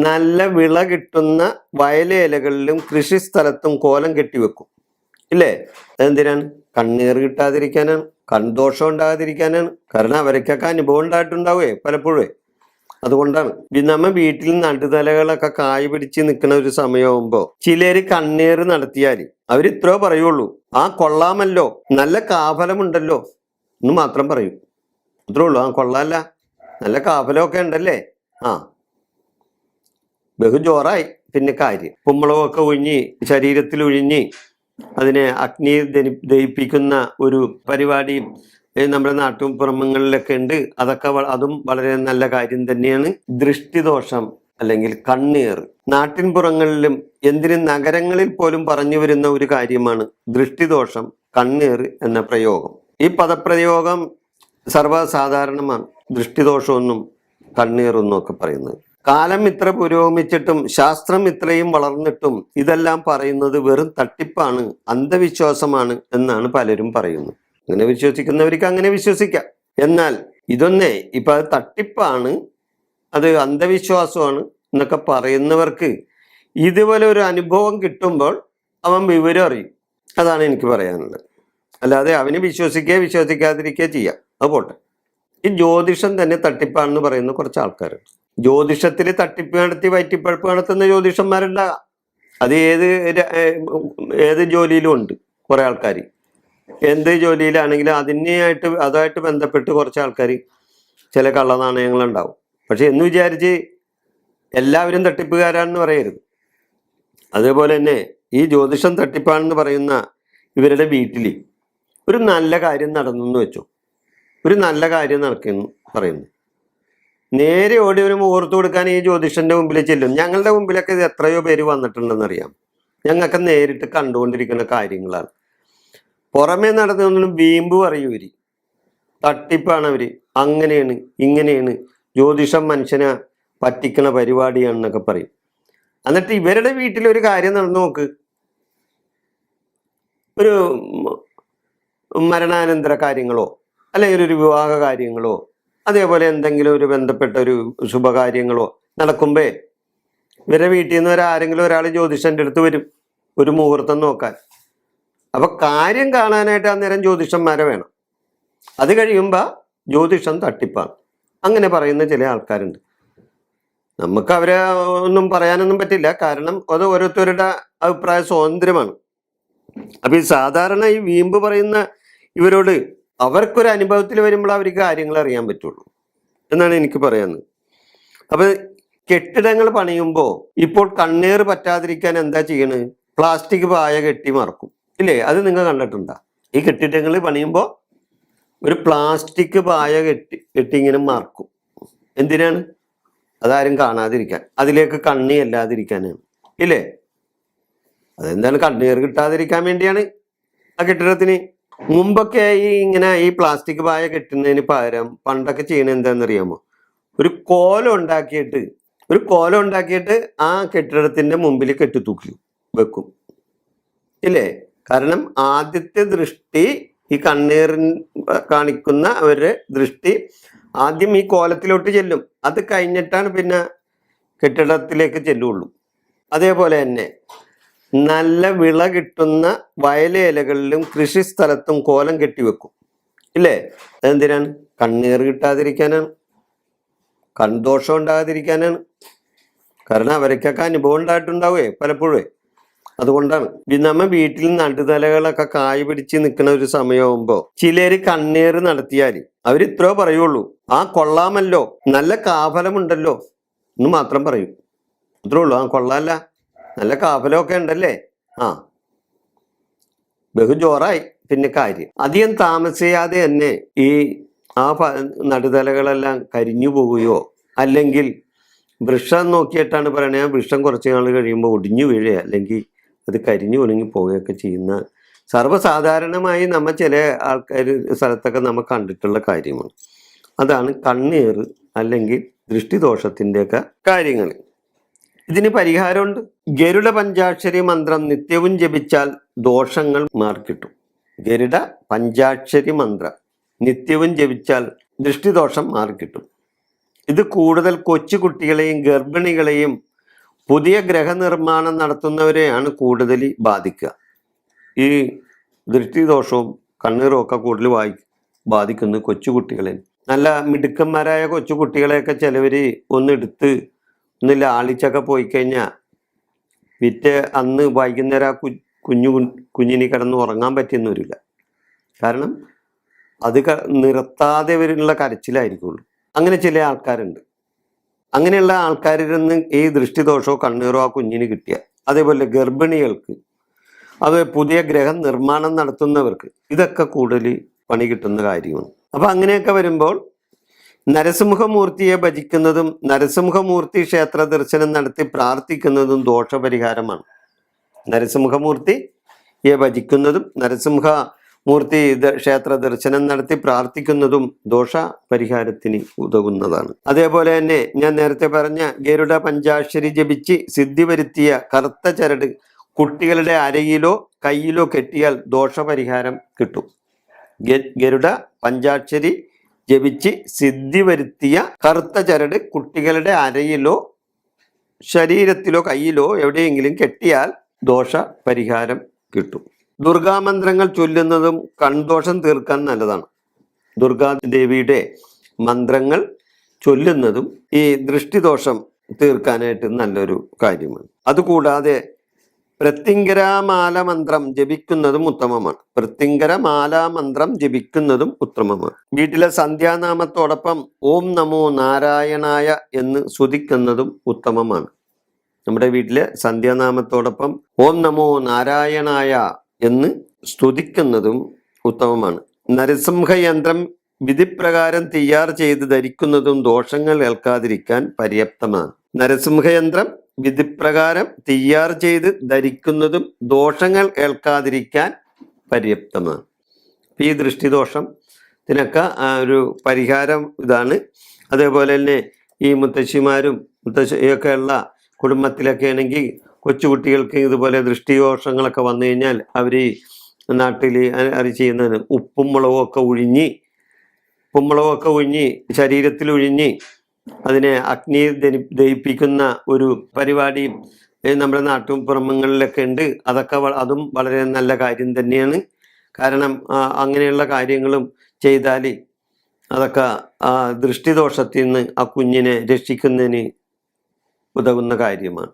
നല്ല വിള കിട്ടുന്ന വയലേലകളിലും കൃഷിസ്ഥലത്തും കോലം കെട്ടിവെക്കും. ഇല്ലേ? അതെന്തിനാണ്? കണ്ണീർ കിട്ടാതിരിക്കാനാണ്, കൺദോഷം ഉണ്ടാകാതിരിക്കാനാണ്. കാരണം അവർക്കൊക്കെ അനുഭവം ഉണ്ടായിട്ടുണ്ടാവേ പലപ്പോഴേ. അതുകൊണ്ടാണ്. നമ്മ വീട്ടിൽ നടുതലകളൊക്കെ കായ് പിടിച്ച് നിൽക്കുന്ന ഒരു സമയമാകുമ്പോ ചിലര് കണ്ണീർ നടത്തിയാൽ അവരിത്രയോ പറയുള്ളൂ, ആ കൊള്ളാമല്ലോ, നല്ല കാഫലമുണ്ടല്ലോ എന്ന് മാത്രം പറയും. അത്രേ ഉള്ളൂ. ആ കൊള്ളാല്ല, നല്ല കാഫലമൊക്കെ ഉണ്ടല്ലേ, ആ ബഹുജോറായി. പിന്നെ കാര്യം കുമ്പളമൊക്കെ ഒഴിഞ്ഞ് ശരീരത്തിൽ ഒഴിഞ്ഞ് അതിനെ അഗ്നി ദഹിപ്പിക്കുന്ന ഒരു പരിപാടിയും നമ്മുടെ നാട്ടുപുറങ്ങളിലൊക്കെ ഉണ്ട്. അതൊക്കെ അതും വളരെ നല്ല കാര്യം തന്നെയാണ്. ദൃഷ്ടിദോഷം അല്ലെങ്കിൽ കണ്ണീർ നാട്ടിൻപുറങ്ങളിലും എന്തിനും നഗരങ്ങളിൽ പോലും പറഞ്ഞു വരുന്ന ഒരു കാര്യമാണ് ദൃഷ്ടിദോഷം, കണ്ണീർ എന്ന പ്രയോഗം. ഈ പദപ്രയോഗം സർവ്വസാധാരണമാണ്. ദൃഷ്ടിദോഷമൊന്നും കണ്ണീറൊന്നും ഒക്കെ പറയുന്നത്. കാലം ഇത്ര പുരോഗമിച്ചിട്ടും ശാസ്ത്രം ഇത്രയും വളർന്നിട്ടും ഇതെല്ലാം പറയുന്നത് വെറും തട്ടിപ്പാണ്, അന്ധവിശ്വാസമാണ് എന്നാണ് പലരും പറയുന്നത്. അങ്ങനെ വിശ്വസിക്കുന്നവർക്ക് അങ്ങനെ വിശ്വസിക്കാം. എന്നാൽ ഇതൊന്നേ ഇപ്പൊ അത് തട്ടിപ്പാണ്, അത് അന്ധവിശ്വാസമാണ് എന്നൊക്കെ പറയുന്നവർക്ക് ഇതുപോലെ ഒരു അനുഭവം കിട്ടുമ്പോൾ അവൻ വിവരം അറിയും. അതാണ് എനിക്ക് പറയാനുള്ളത്. അല്ലാതെ അവന് വിശ്വസിക്കാതിരിക്കുക ചെയ്യാം. അത് പോട്ടെ. ഈ ജ്യോതിഷം തന്നെ തട്ടിപ്പാണെന്ന് പറയുന്ന കുറച്ച് ആൾക്കാരുണ്ട്. ജ്യോതിഷത്തിൽ തട്ടിപ്പ് നടത്തി വയറ്റിപ്പഴപ്പ് നടത്തുന്ന ജ്യോതിഷന്മാരുണ്ടാകാം. അത് ഏത് ജോലിയിലും ഉണ്ട്. കുറെ ആൾക്കാർ എന്ത് ജോലിയിലാണെങ്കിലും അതുമായിട്ട് ബന്ധപ്പെട്ട് കുറച്ച് ആൾക്കാർ ചില കള്ളനാണയങ്ങളുണ്ടാവും. പക്ഷെ എന്ന് വിചാരിച്ച് എല്ലാവരും തട്ടിപ്പുകാരാണെന്ന് പറയരുത്. അതേപോലെ തന്നെ ഈ ജ്യോതിഷം തട്ടിപ്പാണെന്ന് പറയുന്ന ഇവരുടെ വീട്ടിൽ ഒരു നല്ല കാര്യം നടന്നു വെച്ചു, ഒരു നല്ല കാര്യം നടക്കുന്നു പറയുന്നു, നേരെ ഓടി ഒരു മുഹൂർത്ത് കൊടുക്കാൻ ഈ ജ്യോതിഷന്റെ മുമ്പിൽ ചെല്ലും. ഞങ്ങളുടെ മുമ്പിലൊക്കെ ഇത് എത്രയോ പേര് വന്നിട്ടുണ്ടെന്നറിയാം. ഞങ്ങൾക്ക് നേരിട്ട് കണ്ടുകൊണ്ടിരിക്കുന്ന കാര്യങ്ങളാണ്. പുറമേ നടന്നൊന്നും വീമ്പ് പറയൂര്, തട്ടിപ്പാണ് അവര്, അങ്ങനെയാണ് ഇങ്ങനെയാണ്, ജ്യോതിഷം മനുഷ്യനെ പറ്റിക്കണ പരിപാടിയാണെന്നൊക്കെ പറയും. എന്നിട്ട് ഇവരുടെ വീട്ടിലൊരു കാര്യം നടന്നു നോക്ക്, ഒരു മരണാനന്തര കാര്യങ്ങളോ അല്ലെങ്കിൽ ഒരു വിവാഹ കാര്യങ്ങളോ അതേപോലെ എന്തെങ്കിലും ഒരു ബന്ധപ്പെട്ട ഒരു ശുഭകാര്യങ്ങളോ നടക്കുമ്പേ ഇവരുടെ വീട്ടിൽ നിന്ന് ആരെങ്കിലും ഒരാൾ ജ്യോതിഷന്റെ അടുത്ത് വരും ഒരു മുഹൂർത്തം നോക്കാൻ. അപ്പൊ കാര്യം കാണാനായിട്ട് അന്നേരം ജ്യോതിഷന്മാരെ വേണം. അത് കഴിയുമ്പോൾ ജ്യോതിഷം തട്ടിപ്പാണ് അങ്ങനെ പറയുന്ന ചില ആൾക്കാരുണ്ട്. നമുക്ക് അവരെ ഒന്നും പറയാനൊന്നും പറ്റില്ല, കാരണം അത് ഓരോരുത്തരുടെ അഭിപ്രായ സ്വാതന്ത്ര്യമാണ്. അപ്പൊ ഈ സാധാരണ ഈ വീമ്പ് പറയുന്ന ഇവരോട് അവർക്കൊരു അനുഭവത്തിൽ വരുമ്പോൾ അവർക്ക് കാര്യങ്ങൾ അറിയാൻ പറ്റുള്ളൂ എന്നാണ് എനിക്ക് പറയാനുള്ളത്. അപ്പൊ കെട്ടിടങ്ങൾ പണിയുമ്പോൾ ഇപ്പോൾ കണ്ണീർ പറ്റാതിരിക്കാൻ എന്താ ചെയ്യണത്? പ്ലാസ്റ്റിക് പായ കെട്ടി മറക്കും, ഇല്ലേ? അത് നിങ്ങൾ കണ്ടിട്ടുണ്ടോ? ഈ കെട്ടിടങ്ങൾ പണിയുമ്പോൾ ഒരു പ്ലാസ്റ്റിക് പായ കെട്ടി ഇങ്ങനെ മറക്കും. എന്തിനാണ്? അതാരും കാണാതിരിക്കാൻ, അതിലേക്ക് കണ്ണി അല്ലാതിരിക്കാനാണ്, ഇല്ലേ? അതെന്താണ്? കണ്ണീർ കിട്ടാതിരിക്കാൻ വേണ്ടിയാണ് ആ കെട്ടിടത്തിന്. മുമ്പൊക്കെ ഈ പ്ലാസ്റ്റിക് പായ കെട്ടുന്നതിന് പകരം പണ്ടൊക്കെ ചെയ്യണത് എന്താണെന്നറിയാമോ? ഒരു കോലം ഉണ്ടാക്കിയിട്ട് ആ കെട്ടിടത്തിന്റെ മുമ്പിൽ കെട്ടിത്തൂക്കി വെക്കും, ഇല്ലേ? കാരണം ആദ്യത്തെ ദൃഷ്ടി, ഈ കണ്ണീറിൻ കാണിക്കുന്ന അവരുടെ ദൃഷ്ടി ആദ്യം ഈ കോലത്തിലോട്ട് ചെല്ലും. അത് കഴിഞ്ഞിട്ടാണ് പിന്നെ കെട്ടിടത്തിലേക്ക് ചെല്ലുള്ളൂ. അതേപോലെ തന്നെ നല്ല വിള കിട്ടുന്ന വയലേലകളിലും കൃഷിസ്ഥലത്തും കോലം കെട്ടിവെക്കും, ഇല്ലേ? അതെന്തിനാണ്? കണ്ണീർ കിട്ടാതിരിക്കാനാണ്, കൺദോഷം ഉണ്ടാകാതിരിക്കാനാണ്. കാരണം അവർക്കൊക്കെ അനുഭവം ഉണ്ടായിട്ടുണ്ടാവേ പലപ്പോഴേ. അതുകൊണ്ടാണ്. നമ്മ വീട്ടിൽ നടുതലകളൊക്കെ കായ് പിടിച്ച് നിൽക്കുന്ന ഒരു സമയമാകുമ്പോ ചിലര് കണ്ണീർ നടത്തിയാൽ അവരിത്രയോ പറയുള്ളൂ, ആ കൊള്ളാമല്ലോ, നല്ല കാഫലമുണ്ടല്ലോ എന്ന് മാത്രം പറയും. അത്രേ ഉള്ളൂ. ആ കൊള്ളാല്ല, നല്ല കാഫലമൊക്കെ ഉണ്ടല്ലേ, ആ ബഹുജോറായി. പിന്നെ കാര്യം അധികം താമസിയാതെ തന്നെ ആ നടുതലകളെല്ലാം കരിഞ്ഞു പോവുകയോ അല്ലെങ്കിൽ വൃക്ഷം നോക്കിയിട്ടാണ് പറയണേ, ആ വൃക്ഷം കുറച്ച് നാൾ കഴിയുമ്പോൾ ഒടിഞ്ഞു വീഴുക അല്ലെങ്കിൽ അത് കരിഞ്ഞു ഉണങ്ങി പോവുകയൊക്കെ ചെയ്യുന്ന സർവ്വസാധാരണമായി നമ്മൾ ചില ആൾക്കാർ സ്ഥലത്തൊക്കെ നമ്മൾ കണ്ടിട്ടുള്ള കാര്യമാണ്. അതാണ് കണ്ണീർ അല്ലെങ്കിൽ ദൃഷ്ടിദോഷത്തിൻ്റെയൊക്കെ കാര്യങ്ങൾ. ഇതിന് പരിഹാരമുണ്ട്. ഗരുഡ പഞ്ചാക്ഷരി മന്ത്രം നിത്യവും ജപിച്ചാൽ ദോഷങ്ങൾ മാറിക്കിട്ടും. ഗരുഡ പഞ്ചാക്ഷരി മന്ത്രം നിത്യവും ജപിച്ചാൽ ദൃഷ്ടിദോഷം മാറിക്കിട്ടും. ഇത് കൂടുതൽ കൊച്ചു കുട്ടികളെയും ഗർഭിണികളെയും പുതിയ ഗ്രഹനിർമ്മാണം നടത്തുന്നവരെയാണ് കൂടുതൽ ബാധിക്കുക. ഈ ദൃഷ്ടിദോഷവും കണ്ണീറും ഒക്കെ കൂടുതൽ ബാധിക്കുന്നത് കൊച്ചുകുട്ടികളെ. നല്ല മിടുക്കന്മാരായ കൊച്ചുകുട്ടികളെയൊക്കെ ചിലവർ ഒന്നെടുത്ത് ഒന്ന് ലാളിച്ചൊക്കെ പോയി കഴിഞ്ഞാൽ പിറ്റേ അന്ന് വൈകുന്നേരം ആ കുഞ്ഞിന് കിടന്ന് ഉറങ്ങാൻ പറ്റിയെന്ന് വരില്ല. കാരണം അത് നിർത്താതെ വരുന്നുള്ള കരച്ചിലായിരിക്കുള്ളൂ. അങ്ങനെ ചില ആൾക്കാരുണ്ട്. അങ്ങനെയുള്ള ആൾക്കാരിൽ നിന്ന് ഈ ദൃഷ്ടിദോഷമോ കണ്ണീറോ ആ കുഞ്ഞിന് കിട്ടിയ, അതേപോലെ ഗർഭിണികൾക്ക്, അത് പുതിയ ഗ്രഹം നിർമ്മാണം നടത്തുന്നവർക്ക് ഇതൊക്കെ കൂടുതൽ പണി കിട്ടുന്ന കാര്യമാണ്. അപ്പം അങ്ങനെയൊക്കെ വരുമ്പോൾ നരസിംഹമൂർത്തിയെ ഭജിക്കുന്നതും നരസിംഹമൂർത്തി ക്ഷേത്ര ദർശനം നടത്തി പ്രാർത്ഥിക്കുന്നതും ദോഷപരിഹാരമാണ്. നരസിംഹമൂർത്തിയെ ഭജിക്കുന്നതും നരസിംഹമൂർത്തി ക്ഷേത്ര ദർശനം നടത്തി പ്രാർത്ഥിക്കുന്നതും ദോഷ പരിഹാരത്തിന് ഉതകുന്നതാണ്. അതേപോലെ തന്നെ ഞാൻ നേരത്തെ പറഞ്ഞ ഗരുഡ പഞ്ചാക്ഷരി ജപിച്ച് സിദ്ധി വരുത്തിയ കറുത്ത ചരട് കുട്ടികളുടെ അരയിലോ കയ്യിലോ കെട്ടിയാൽ ദോഷപരിഹാരം കിട്ടും. ഗരുഡ പഞ്ചാക്ഷരി ജപിച്ച് സിദ്ധി വരുത്തിയ കറുത്ത ചരട് കുട്ടികളുടെ അരയിലോ ശരീരത്തിലോ കയ്യിലോ എവിടെയെങ്കിലും കെട്ടിയാൽ ദോഷ പരിഹാരം കിട്ടും. ദുർഗാമന്ത്രങ്ങൾ ചൊല്ലുന്നതും കൺദോഷം തീർക്കാൻ നല്ലതാണ്. ദുർഗാദേവിയുടെ മന്ത്രങ്ങൾ ചൊല്ലുന്നതും ഈ ദൃഷ്ടിദോഷം തീർക്കാനായിട്ട് നല്ലൊരു കാര്യമാണ്. അതുകൂടാതെ പ്രത്യങ്കരമാല മന്ത്രം ജപിക്കുന്നതും ഉത്തമമാണ്. പ്രത്യങ്കരമാല മന്ത്രം ജപിക്കുന്നതും ഉത്തമമാണ്. വീട്ടിലെ സന്ധ്യാനാമത്തോടൊപ്പം ഓം നമോ നാരായണായ എന്ന് സ്തുതിക്കുന്നതും ഉത്തമമാണ്. നമ്മുടെ വീട്ടിലെ സന്ധ്യാനാമത്തോടൊപ്പം ഓം നമോ നാരായണായ എന്ന് സ്തുതിക്കുന്നതും ഉത്തമമാണ്. നരസിംഹയന്ത്രം വിധിപ്രകാരം തയ്യാർ ചെയ്ത് ധരിക്കുന്നതും ദോഷങ്ങൾ ഏൽക്കാതിരിക്കാൻ പര്യാപ്തമാണ്. നരസിംഹയന്ത്രം വിധിപ്രകാരം തയ്യാർ ചെയ്ത് ധരിക്കുന്നതും ദോഷങ്ങൾ ഏൽക്കാതിരിക്കാൻ പര്യാപ്തമാണ്. ഈ ദൃഷ്ടിദോഷത്തിനൊക്കെ ഒരു പരിഹാരം ഇതാണ്. അതേപോലെ തന്നെ ഈ മുത്തശ്ശിമാരും മുത്തശ്ശിയൊക്കെ ഉള്ള കുടുംബത്തിലൊക്കെ ആണെങ്കിൽ കൊച്ചുകുട്ടികൾക്ക് ഇതുപോലെ ദൃഷ്ടിദോഷങ്ങളൊക്കെ വന്നു കഴിഞ്ഞാൽ അവർ നാട്ടിൽ അത് ചെയ്യുന്നതിന് ഉപ്പും മുളകൊക്കെ ഉഴിഞ്ഞ് ശരീരത്തിൽ ഒഴിഞ്ഞ് അതിനെ അഗ്നി ദഹിപ്പിക്കുന്ന ഒരു പരിപാടിയും നമ്മുടെ നാട്ടുപുറങ്ങളിലൊക്കെ ഉണ്ട്. അതൊക്കെ അതും വളരെ നല്ല കാര്യം തന്നെയാണ്. കാരണം അങ്ങനെയുള്ള കാര്യങ്ങളും ചെയ്താൽ അതൊക്കെ ആ ദൃഷ്ടിദോഷത്തിൽ നിന്ന് ആ കുഞ്ഞിനെ രക്ഷിക്കുന്നതിന് ഉതകുന്ന കാര്യമാണ്.